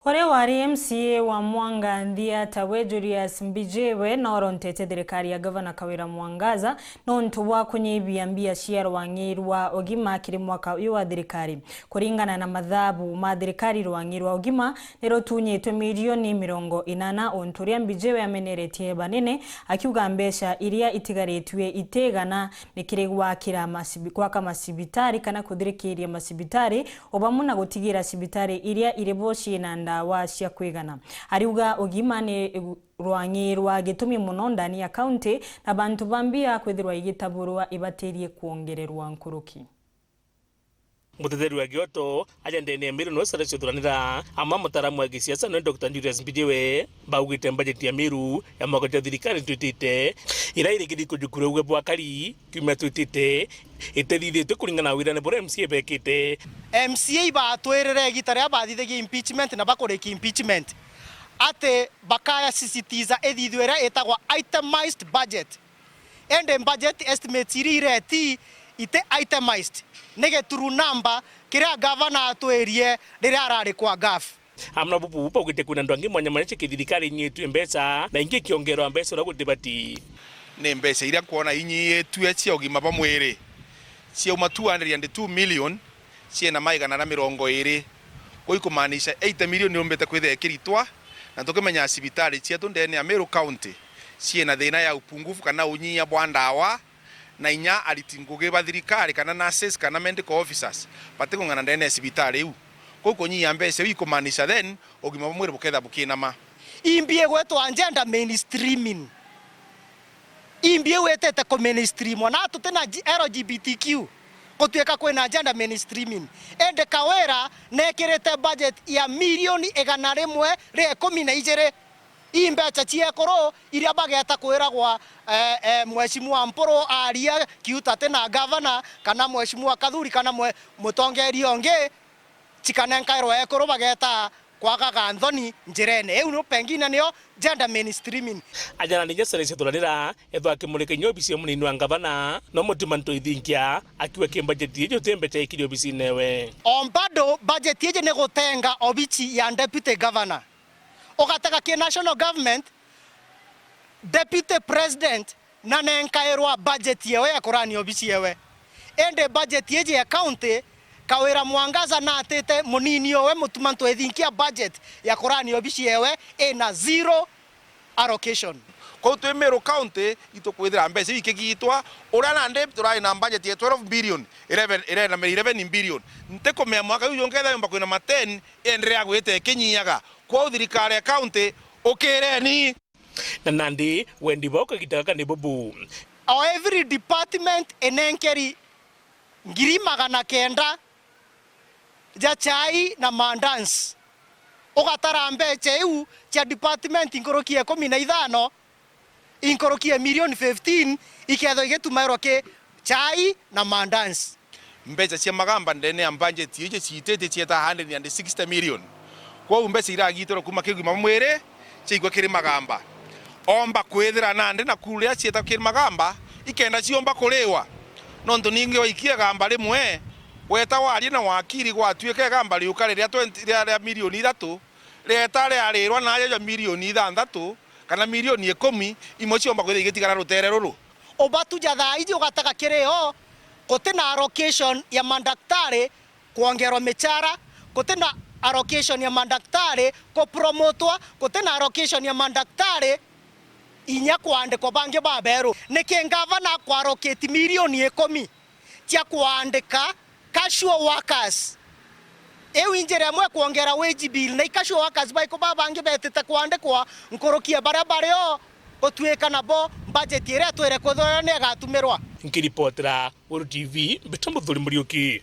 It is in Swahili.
Ore wari MCA wa Mwanga ndia tawe JULIUS Mbijiwe norontete thirikari ya Governor Kawira Mwangaza nontu wa kunyibia mbia cia RWANG'I UGIMA kiri mwaka uyu wa thirikari. Kuringana na mathabu ma thirikari RWANG'I UGIMA nirotunyitwe milioni 80 onturia Mbijiwe ameneretie banene akiuga mbeca iria itigaritwe itigana nikiri gwakira gwaka macibitari kana kuthirikiria macibitari obamuna gutigira cibitari iria iriboci na ndawa cia kwigana. ARIUGA UGIMA ni RWANG'I gitumi muno ndani ya county na bantu bambia kwithirwa igitaburwa ibatirie kuongererwa nkuruki. Muteteri wa Gioto ajandene MERU no sare thuranira ama mutaramu wa gisiasa no Dr. JULIUS Mbijiwe baugite budget ya MERU ya mwaka wa thirikari twitite ira irigiri kujukuru gwe bwakari kuma twitite itethithitwe kuringana wira ne bore MCA bekite MCA batwerere gitare bathithagia impeachment na bakoreki impeachment ate bakaya sisitiza ethithwera etagwa itemized budget and budget estimates ireti ite itemized nege true number kiria governor atwerie riria arari kwa gaf amna bubu upa ugite kuna ndwangi mwanya manache kithirikari nyitu mbeca na ingi kiongerwa mbeca ura gutibati ni mbeca iria kuona inyitu cia ugima ba mwiri cia uma 202 million cia na maigana na 20 koi kumanisha 8 million ni umbete kwithe kiritwa na tukimenya acibitari cia tundene ya MERU county cia na thina ya upungufu kana unyia bwa ndawa na inya aritinguge ba thirikari kana nurses kana medical officers batikungana ndene acibitari u koko nyia mbeca ikumanisha then ugima mwiri buketha bukinama imbie gwetu agenda mainstreaming imbie wetete ko mainstream na tutena LGBTQ kutueka kwena agenda mainstreaming ende Kawira nekirete budget ya milioni 112 imbeca ciekoro iria bageta kwiragwa mheshimiwa Mporo ARIUGA kiuta tena governor kana mheshimiwa Kathuri kana mutongeri onge cikanenkairwa ekoro bageta kwaga ganthoni njirene eu no pengine nio gender mainstreaming ajana ni jesere cituranira ethwa kimurike nyobisi munini wa governor no mutimanto ithinkia akiwa ki budget yejo tembecha ikiri obisi newe ombado budget yeje ne gotenga obichi ya deputy governor ogataka ki national government deputy president na nenkairwa budget yewe akorani obisi yewe ende budget yeje ya county Kawira Mwangaza na atete munini owe mutumanto ethinkia budget ya korani obisi yewe ena zero allocation kwa tu MERU county itokwithira mbeca ikigitwa urana nde turai na budget ya 12 billion 11 billion nteko me mwaka uyu ngetha yomba kwina ma 10 endrea gwite kinyiaga kwa thirikari ya county ukireni na nandi wendi boka gitaka ne bubu every department enenkeri ngiri 900 ja chai na mandans ugatara mbeca iu cia department inkorokie 15 inkorokie milioni 15 iketho igetumairwo ki chai na mandans mbeca cia magamba ndene ya budget ije ciitete cia 160 million kwa mbeca iragitoro kuma kigima mwire ciigwa kiri magamba omba kwithira nande na kuria cieta kiri magamba ikenda ciomba kuriwa nondu ninge waikia gamba rimwe weta wari na wakiri gwatuike gamba riuka riria 20 ria milioni 3 reta ria rirwa na ya milioni 6 kana milioni 10 imo ciomba kwithira igitigara rutere ruru obatu jatha iji ugataka kireo kotina allocation ya mandaktari kuongerwa michara kotina allocation ya mandaktari ko promotwa kotina allocation ya mandaktari inya kwandikwa bange baberu nikengavana kwa allocate milioni 10 cia kwandika casual workers ewinjere mwe kuongera wage bill na casual workers baiko babange betete kwandikwa nkorokia barabara gotweka nabo budget ire twere kuthoya ne gatumirwa nkiripotera RURU TV Mbijiwe Muriuki.